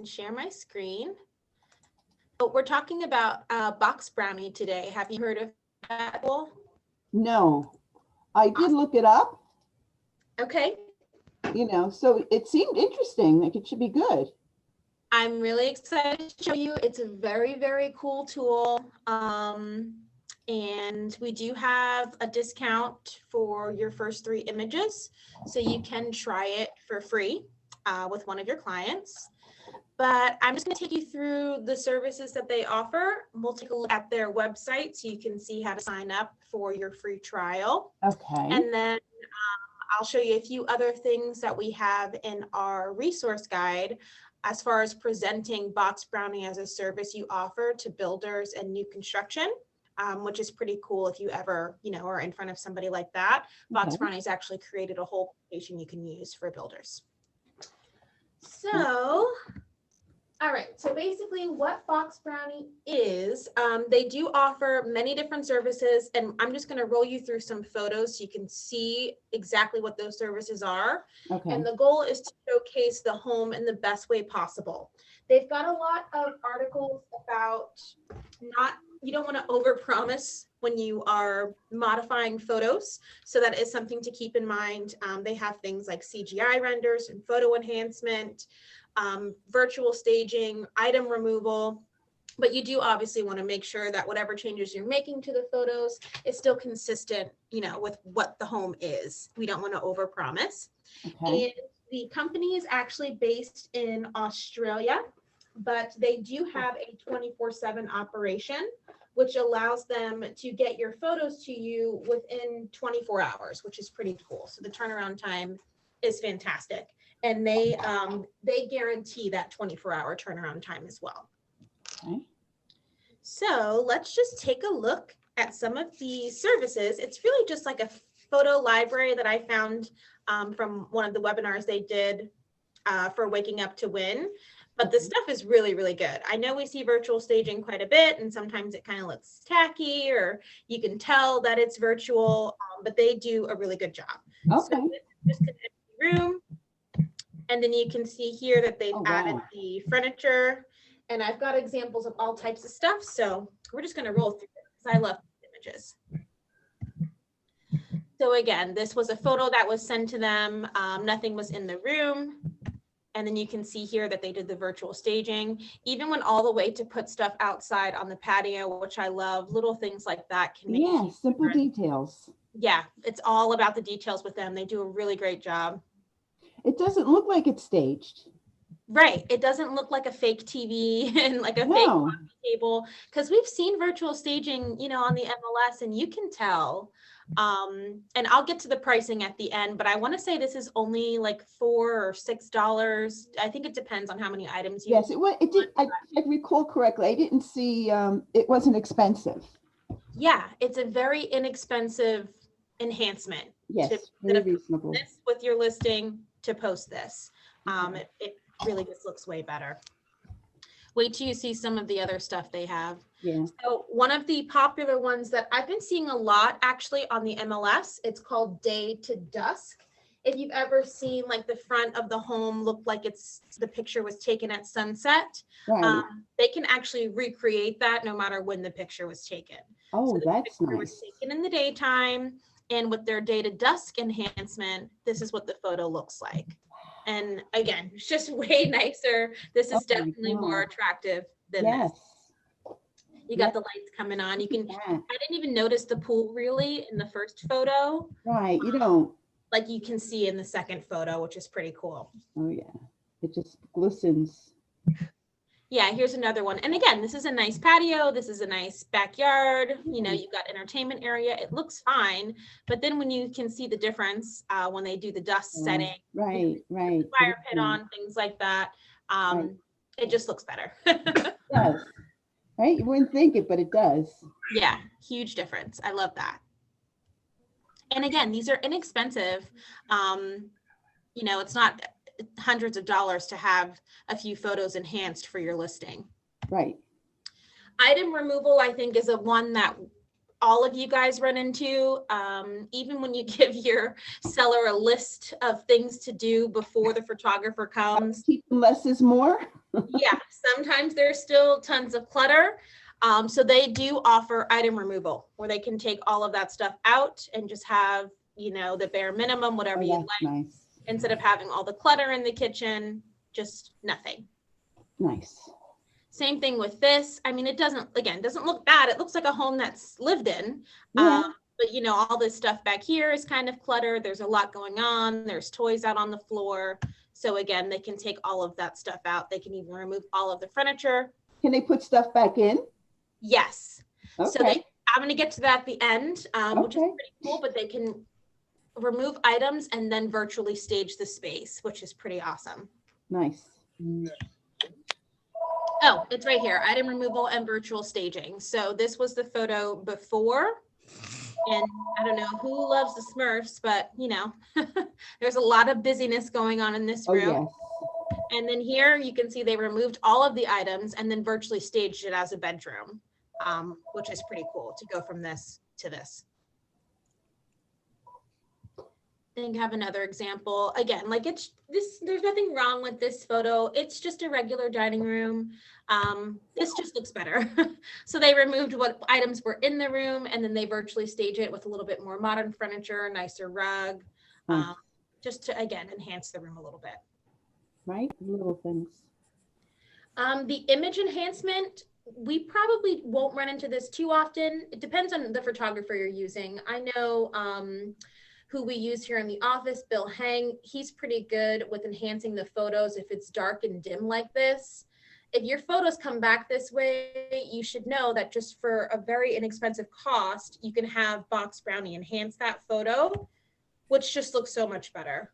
and share my screen. Oh, we're talking about BoxBrownie today. Have you heard of that tool? No, I did look it up, Okay. So it seemed interesting, like it should be good. I'm really excited to show you. It's a very, very cool tool. And we do have a discount for your first 3 images. So you can try it for free with one of your clients. But I'm just going to take you through the services that they offer. We'll take a look at their website so you can see how to sign up for your free trial. Okay. And then I'll show you a few other things that we have in our resource guide as far as presenting BoxBrownie as a service you offer to builders and new construction, which is pretty cool if you ever, are in front of somebody like that. Okay. BoxBrownie's actually created a whole application you can use for builders. So, all right, so basically what BoxBrownie is, they do offer many different services, and I'm just going to roll you through some photos so you can see exactly what those services are. Okay. And the goal is to showcase the home in the best way possible. They've got a lot of articles about you don't want to overpromise when you are modifying photos. So that is something to keep in mind. They have things like CGI renders and photo enhancement, virtual staging, item removal, but you do obviously want to make sure that whatever changes you're making to the photos is still consistent, with what the home is. We don't want to overpromise. Okay. And the company is actually based in Australia, but they do have a 24/7 operation, which allows them to get your photos to you within 24 hours, which is pretty cool. So the turnaround time is fantastic. And they guarantee that 24-hour turnaround time as well. Okay. So let's just take a look at some of the services. It's really just like a photo library that I found from one of the webinars they did for Waking Up to Win. But the stuff is really, really good. I know we see virtual staging quite a bit, and sometimes it kind of looks tacky, or you can tell that it's virtual, but they do a really good job. Okay. So this is just an empty room. And then you can see here that they've added the furniture, and I've got examples of all types of stuff. So we're just going to roll through it because I love images. So again, this was a photo that was sent to them. Nothing was in the room. And then you can see here that they did the virtual staging, even went all the way to put stuff outside on the patio, which I love. Little things like that can make simple details. Yeah, it's all about the details with them. They do a really great job. It doesn't look like it's staged. Right. It doesn't look like a fake TV and like a fake coffee table, because we've seen virtual staging, on the MLS, and you can tell. And I'll get to the pricing at the end, but I want to say this is only like $4 or $6. I think it depends on how many items you. Yes, it did. I recall correctly. I didn't see. It wasn't expensive. Yeah, it's a very inexpensive enhancement. Yes, very reasonable. This with your listing to post this. It really just looks way better. Wait till you see some of the other stuff they have. Yeah. So one of the popular ones that I've been seeing a lot actually on the MLS, it's called Day to Dusk. If you've ever seen like the front of the home look like the picture was taken at sunset, they can actually recreate that no matter when the picture was taken. Oh, so that's nice. It was taken in the daytime, and with their Day to Dusk enhancement, this is what the photo looks like. And again, it's just way nicer. This is definitely more attractive than this. You got the lights coming on. You can. I didn't even notice the pool really in the first photo. Right, you don't. Like you can see in the second photo, which is pretty cool. Oh yeah, it just glistens. Yeah, here's another one. And again, this is a nice patio. This is a nice backyard. You've got entertainment area. It looks fine. But then when you can see the difference when they do the dust setting, right. The fire pit on, things like that, it just looks better. It does. Right? You wouldn't think it, but it does. Yeah, huge difference. I love that. And again, these are inexpensive. It's not hundreds of dollars to have a few photos enhanced for your listing. Right. Item removal, I think, is a one that all of you guys run into. Even when you give your seller a list of things to do before the photographer comes. Keep less is more. Yeah, sometimes there's still tons of clutter. So they do offer item removal where they can take all of that stuff out and just have, you know, the bare minimum, whatever Oh, you'd that's like, nice. instead of having all the clutter in the kitchen, just nothing. Nice. Same thing with this. I mean, it doesn't look bad. It looks like a home that's lived in. Yeah. But you know, all this stuff back here is kind of cluttered. There's a lot going on. There's toys out on the floor. So again, they can take all of that stuff out. They can even remove all of the furniture. Can they put stuff back in? Yes. So Okay. I'm going to get to that at the end, which is Okay. pretty cool, but they can remove items and then virtually stage the space, which is pretty awesome. Nice. Oh, it's right here, item removal and virtual staging. So this was the photo before. And I don't know who loves the Smurfs, but you know, there's a lot of busyness going on in this Oh, room. yes. And then here you can see they removed all of the items and then virtually staged it as a bedroom, which is pretty cool to go from this to this. Then have another example. Again, like it's this, there's nothing wrong with this photo. It's just a regular dining room. This just looks better. So they removed what items were in the room and then they virtually stage it with a little bit more modern furniture, nicer rug, Nice. just to, again, enhance the room a little bit. Right? Little things. The image enhancement, we probably won't run into this too often. It depends on the photographer you're using. I know who we use here in the office, Bill Hang, he's pretty good with enhancing the photos if it's dark and dim like this. If your photos come back this way, you should know that just for a very inexpensive cost, you can have BoxBrownie enhance that photo, which just looks so much better.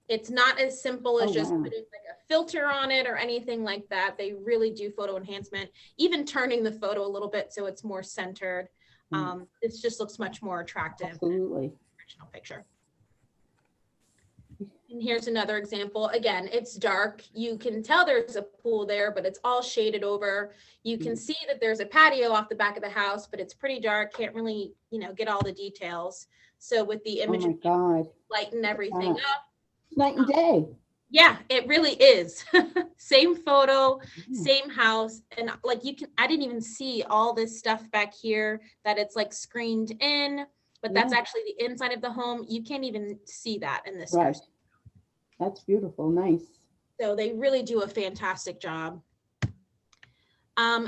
It's not as simple as just putting like a filter on it or anything like that. They really do photo enhancement, even turning the photo a little bit so it's more centered. It just looks much more attractive. Absolutely. Original picture. And here's another example. Again, it's dark. You can tell there's a pool there, but it's all shaded over. You can see that there's a patio off the back of the house, but it's pretty dark. Can't really, you know, get all the details. So with the image, lighten everything up. Night and day. Yeah, it really is. Same photo, same house. And like you can, I didn't even see all this stuff back here that it's like screened in, but that's actually the inside of the home. You can't even see that in this. Right. That's beautiful. Nice. So they really do a fantastic job.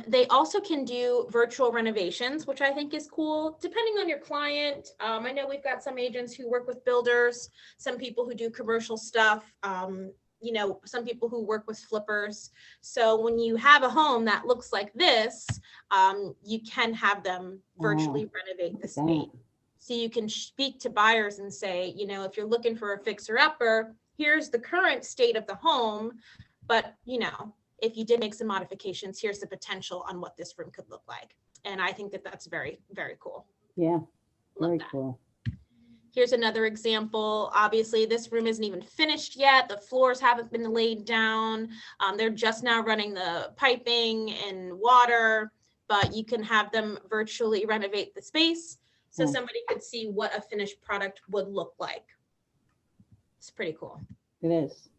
They also can do virtual renovations, which I think is cool, depending on your client. I know we've got some agents who work with builders, some people who do commercial stuff, you know, some people who work with flippers. So when you have a home that looks like this, you can have them virtually renovate the space. So you can speak to buyers and say, you know, if you're looking for a fixer-upper, here's the current state of the home, but you know, if you did make some modifications, here's the potential on what this room could look like. And I think that that's very, very cool. Yeah, very cool. Here's another example. Obviously, this room isn't even finished yet. The floors haven't been laid down. They're just now running the piping and water, but you can have them virtually renovate the space so somebody could see what a finished product would look like. It's pretty cool. It is.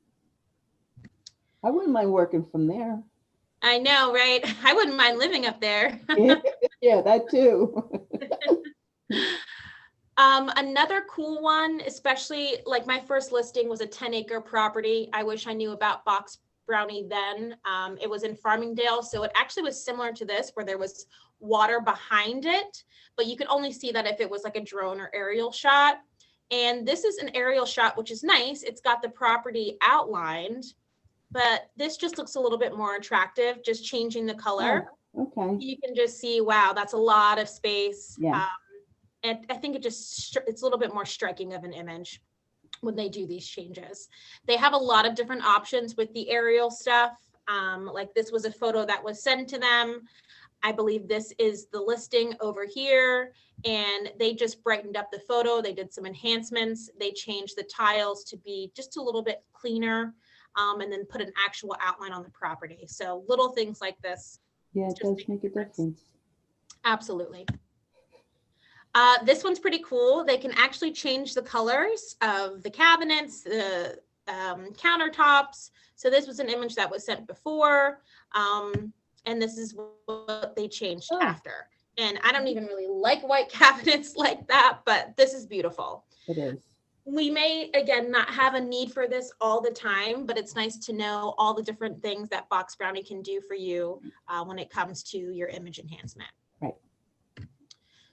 I wouldn't mind working from there. I know, right? I wouldn't mind living up there. Yeah, that too. Another cool one, especially like my first listing was a 10-acre property. I wish I knew about BoxBrownie then. It was in Farmingdale, so it actually was similar to this where there was water behind it, but you could only see that if it was like a drone or aerial shot. And this is an aerial shot, which is nice. It's got the property outlined, but this just looks a little bit more attractive, just changing the color. Okay. You can just see, wow, that's a lot of space. Yeah. And I think it's a little bit more striking of an image when they do these changes. They have a lot of different options with the aerial stuff. Like this was a photo that was sent to them. I believe this is the listing over here, and they just brightened up the photo. They did some enhancements. They changed the tiles to be just a little bit cleaner, and then put an actual outline on the property. So little things like this. Yeah, it does make a difference. Absolutely. This one's pretty cool. They can actually change the colors of the cabinets, the countertops. So this was an image that was sent before, and this is what they changed after. And I don't even really like white cabinets like that, but this is beautiful. It is. We may, again, not have a need for this all the time, but it's nice to know all the different things that BoxBrownie can do for you when it comes to your image enhancement. Right.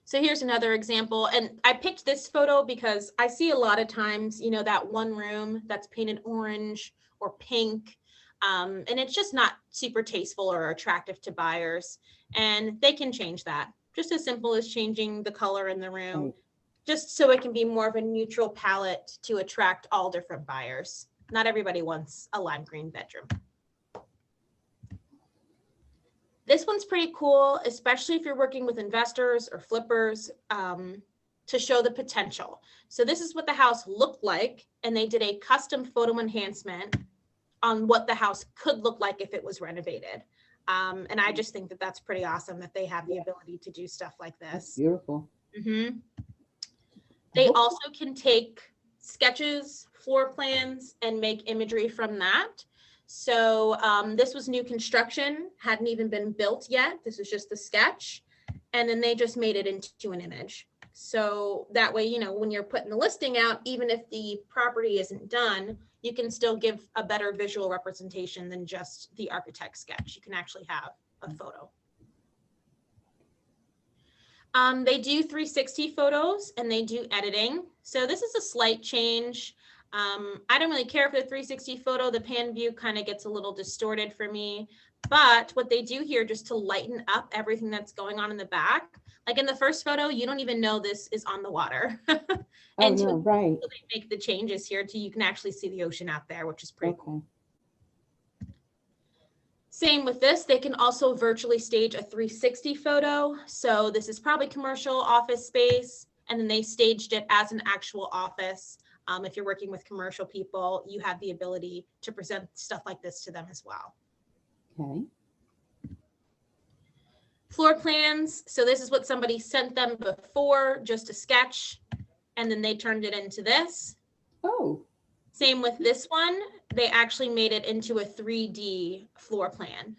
So here's another example. And I picked this photo because I see a lot of times, you know, that one room that's painted orange or pink, and it's just not super tasteful or attractive to buyers. And they can change that. Just as simple as changing the color in the room. Right. Just so it can be more of a neutral palette to attract all different buyers. Not everybody wants a lime green bedroom. This one's pretty cool, especially if you're working with investors or flippers, to show the potential. So this is what the house looked like, and they did a custom photo enhancement on what the house could look like if it was renovated. And I just think that that's pretty awesome that they have the ability to do stuff like this. That's beautiful. Mm-hmm. They also can take sketches, floor plans, and make imagery from that. So this was new construction, hadn't even been built yet. This is just the sketch. And then they just made it into an image. So that way, you know, when you're putting the listing out, even if the property isn't done, you can still give a better visual representation than just the architect's sketch. You can actually have a photo. They do 360 photos and they do editing. So this is a slight change. I don't really care for the 360 photo. The pan view kind of gets a little distorted for me. But what they do here just to lighten up everything that's going on in the back, like in the first photo, you don't even know this is on the water. And right. So they make the changes here to you can actually see the ocean out there, which is pretty cool. Same with this, they can also virtually stage a 360 photo. So this is probably commercial office space, and then they staged it as an actual office. If you're working with commercial people, you have the ability to present stuff like this to them as well. Okay. Floor plans. So this is what somebody sent them before, just a sketch, and then they turned it into this. Oh. Same with this one. They actually made it into a 3D floor plan,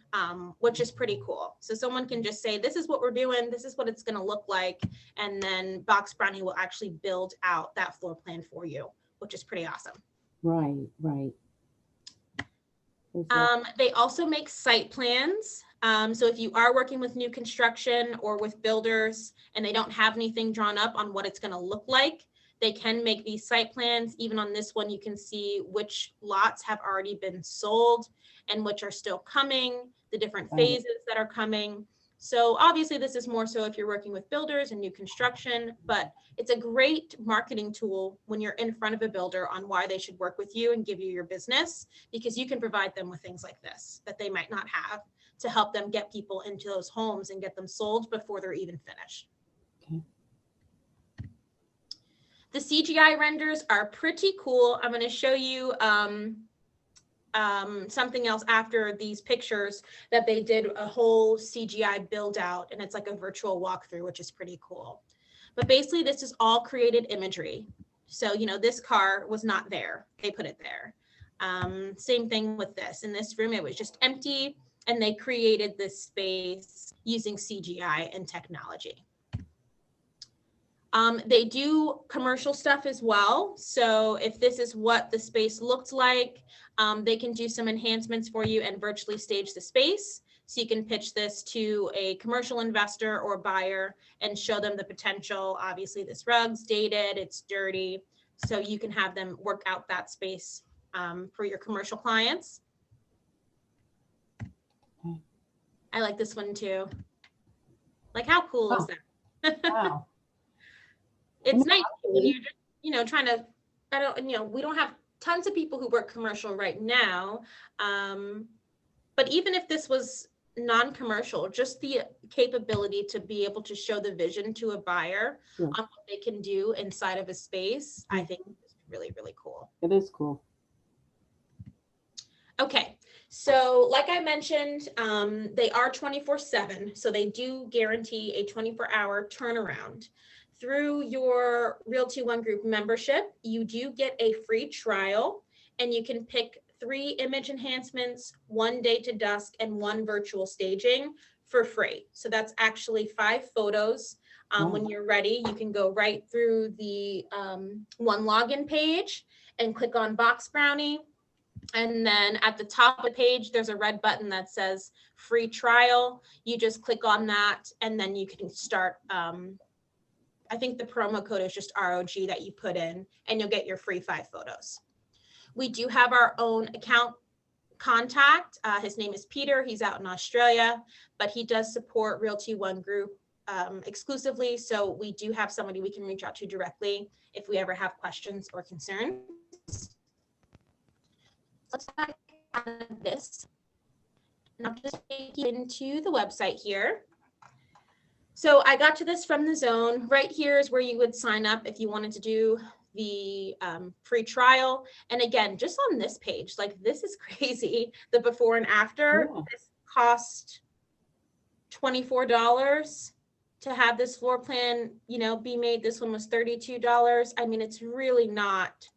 which is pretty cool. So someone can just say, this is what we're doing. This is what it's going to look like. And then BoxBrownie will actually build out that floor plan for you, which is pretty awesome. Right, right. They also make site plans. So if you are working with new construction or with builders and they don't have anything drawn up on what it's going to look like, they can make these site plans. Even on this one, you can see which lots have already been sold and which are still coming, the different phases that are coming. So obviously this is more so if you're working with builders and new construction, but it's a great marketing tool when you're in front of a builder on why they should work with you and give you your business, because you can provide them with things like this that they might not have to help them get people into those homes and get them sold before they're even finished. Okay. The CGI renders are pretty cool. I'm going to show you something else after these pictures that they did a whole CGI build out, and it's like a virtual walkthrough, which is pretty cool. But basically this is all created imagery. So, you know, this car was not there. They put it there. Same thing with this. In this room, it was just empty, and they created this space using CGI and technology. They do commercial stuff as well. So if this is what the space looked like, they can do some enhancements for you and virtually stage the space. So you can pitch this to a commercial investor or buyer and show them the potential. Obviously, this rug's dated, it's dirty. So you can have them work out that space for your commercial clients. I like this one too. Like, how cool is that? Wow. It's nice when you're just, you know, trying to, we don't have tons of people who work commercial right now. But even if this was non-commercial, just the capability to be able to show the vision to a buyer on what they can do inside of a space, I think is really, really cool. It is cool. Okay. So like I mentioned, they are 24/7. So they do guarantee a 24-hour turnaround. Through your Realty One Group membership, you do get a free trial. and you can pick 3 image enhancements, 1 day to dusk, and 1 virtual staging for free. So that's actually 5 photos. When you're ready, you can go right through the one login page and click on BoxBrownie. And then at the top of the page, there's a red button that says free trial. You just click on that and then you can start. I think the promo code is just ROG that you put in and you'll get your free 5 photos. We do have our own account contact. His name is Peter. He's out in Australia, but he does support Realty One Group exclusively. So we do have somebody we can reach out to directly if we ever have questions or concerns. Let's back out of this. And I'll just take you into the website here. So I got to this from the zone. Right here is where you would sign up if you wanted to do the free trial. And again, just on this page, like this is crazy. The before and after, this cost $24 to have this floor plan, you know, be made. This one was $32. I mean, it's really not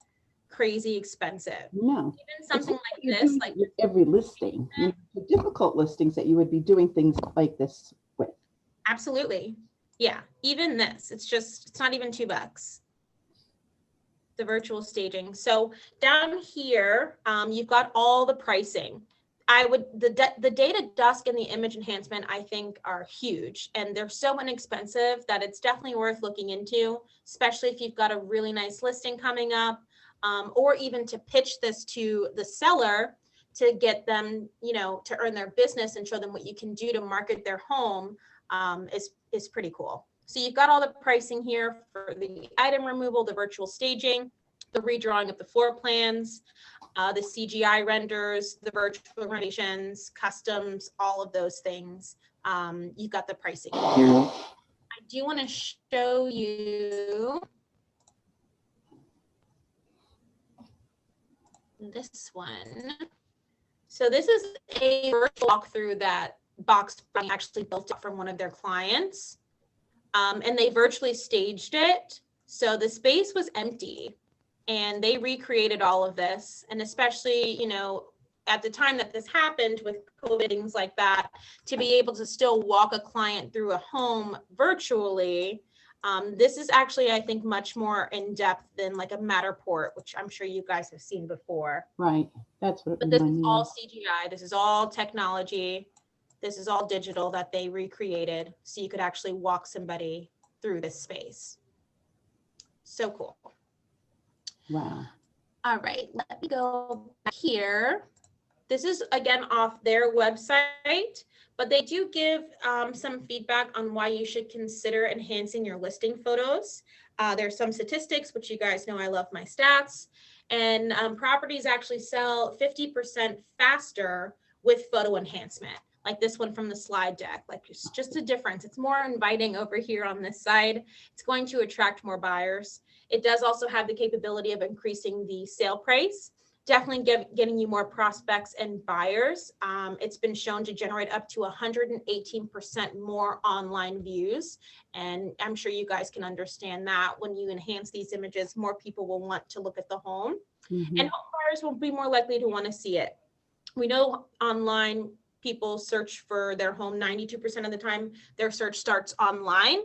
crazy expensive. No. Even something like this, like with every listing, you know, the difficult listings that you would be doing things like this with. Absolutely. Yeah. Even this, it's not even $2. The virtual staging. So down here, you've got all the pricing. The data dusk and the image enhancement, I think, are huge, and they're so inexpensive that it's definitely worth looking into, especially if you've got a really nice listing coming up, or even to pitch this to the seller to get them, you know, to earn their business and show them what you can do to market their home is pretty cool. So you've got all the pricing here for the item removal, the virtual staging, the redrawing of the floor plans, the CGI renders, the virtual renovations, customs, all of those things. You've got the pricing here. I do want to show you this one. So this is a virtual walkthrough that BoxBrownie actually built up from one of their clients. And they virtually staged it. So the space was empty and they recreated all of this. And especially, you know, at the time that this happened with COVID, things like that, to be able to still walk a client through a home virtually. This is actually, I think, much more in depth than like a Matterport, which I'm sure you guys have seen before. Right. That's what. But this is all CGI. This is all technology. This is all digital that they recreated, so you could actually walk somebody through this space. So cool. Wow. All right, let me go back here. This is, again, off their website, but they do give some feedback on why you should consider enhancing your listing photos. There's some statistics, which you guys know I love my stats, and properties actually sell 50% faster with photo enhancement. Like this one from the slide deck, like it's just a difference. It's more inviting over here on this side. It's going to attract more buyers. It does also have the capability of increasing the sale price, definitely getting you more prospects and buyers. It's been shown to generate up to 118% more online views. And I'm sure you guys can understand that when you enhance these images, more people will want to look at the home. And home buyers will be more likely to want to see it. We know online people search for their home 92% of the time. Their search starts online.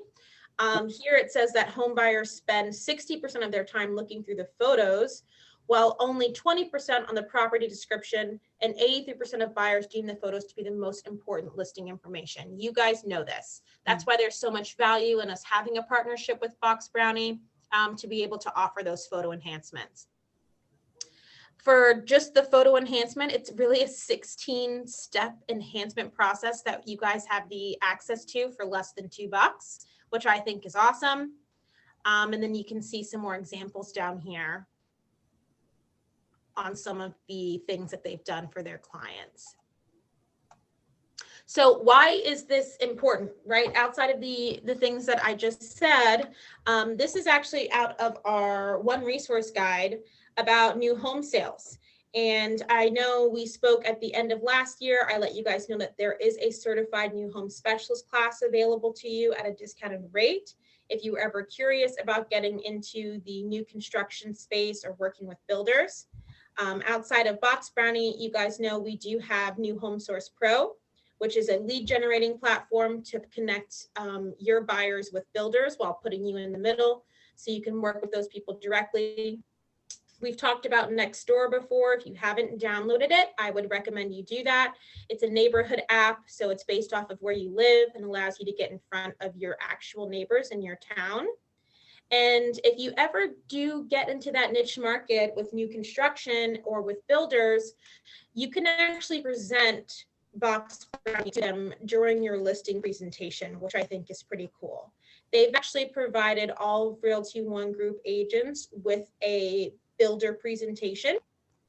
Here it says that home buyers spend 60% of their time looking through the photos, while only 20% on the property description, and 83% of buyers deem the photos to be the most important listing information. You guys know this. That's why there's so much value in us having a partnership with BoxBrownie to be able to offer those photo enhancements. For just the photo enhancement, it's really a 16-step enhancement process that you guys have the access to for less than $2, which I think is awesome. And then you can see some more examples down here on some of the things that they've done for their clients. So why is this important, right? Outside of the things that I just said, this is actually out of our one resource guide about new home sales. And I know we spoke at the end of last year. I let you guys know that there is a certified new home specialist class available to you at a discounted rate. If you were ever curious about getting into the new construction space or working with builders, Outside of BoxBrownie, you guys know we do have New Home Source Pro, which is a lead generating platform to connect your buyers with builders while putting you in the middle, so you can work with those people directly. We've talked about Nextdoor before. If you haven't downloaded it, I would recommend you do that. It's a neighborhood app, so it's based off of where you live and allows you to get in front of your actual neighbors in your town. And if you ever do get into that niche market with new construction or with builders, you can actually present BoxBrownie to them during your listing presentation, which I think is pretty cool. They've actually provided all Realty One Group agents with a builder presentation.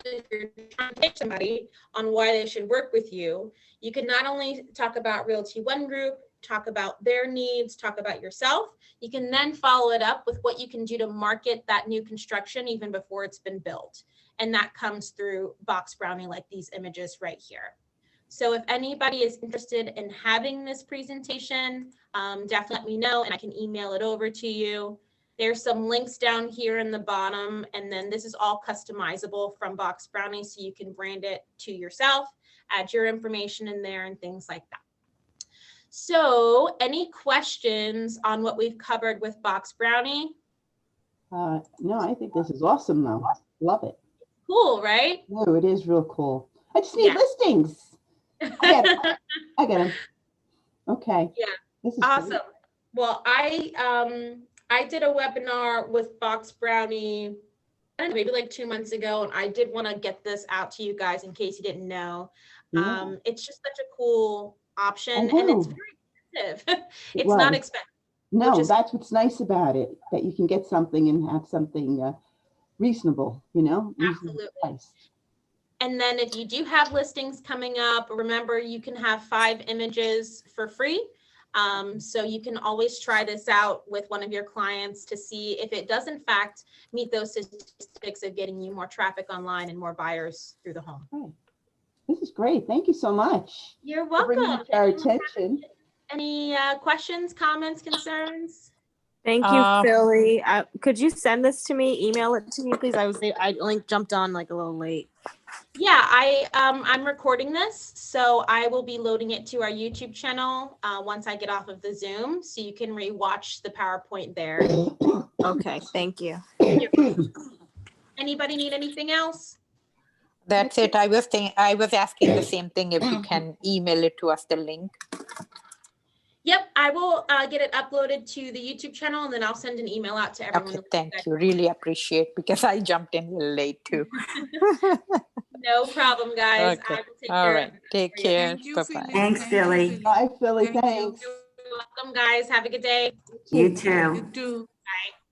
If you're trying to take somebody on why they should work with you, you can not only talk about Realty One Group, talk about their needs, talk about yourself. You can then follow it up with what you can do to market that new construction even before it's been built. And that comes through BoxBrownie, like these images right here. So if anybody is interested in having this presentation, definitely let me know and I can email it over to you. There's some links down here in the bottom, and then this is all customizable from BoxBrownie, so you can brand it to yourself, add your information in there and things like that. So any questions on what we've covered with BoxBrownie? No, I think this is awesome though. Love it. Cool, right? No, it is real cool. I just need listings. I get it. I get them. Okay. Yeah. This is awesome. great. Well, I did a webinar with BoxBrownie, I don't know, maybe like 2 months ago, and I did want to get this out to you guys in case you didn't know. Yeah. It's just such a cool option, and it's very expensive. It's Well, not expensive. No, that's what's nice about it, that you can get something and have something reasonable, you know? Absolutely. And then if you do have listings coming up, remember you can have 5 images for free. So you can always try this out with one of your clients to see if it does in fact meet those statistics of getting you more traffic online and more buyers through the home. Okay. This is great. Thank you so much. You're welcome. For bringing it to our attention. Any questions, comments, concerns? Thank you, Philly. Could you send this to me? Email it to me, please. I only jumped on like a little late. Yeah, I'm recording this, so I will be loading it to our YouTube channel once I get off of the Zoom, so you can rewatch the PowerPoint there. Okay, thank you. Anybody need anything else? That's it. I was asking the same thing. If you can email it to us, the link. Yep, I will get it uploaded to the YouTube channel, and then I'll send an email out to everyone. Okay, thank you. Really appreciate, because I jumped in a little late too. No problem, guys. Okay. I will take All care right. of it. Take care. Bye-bye. Thanks, Philly. Bye, Philly. Thanks. You're welcome, guys. Have a good day. You too. Bye.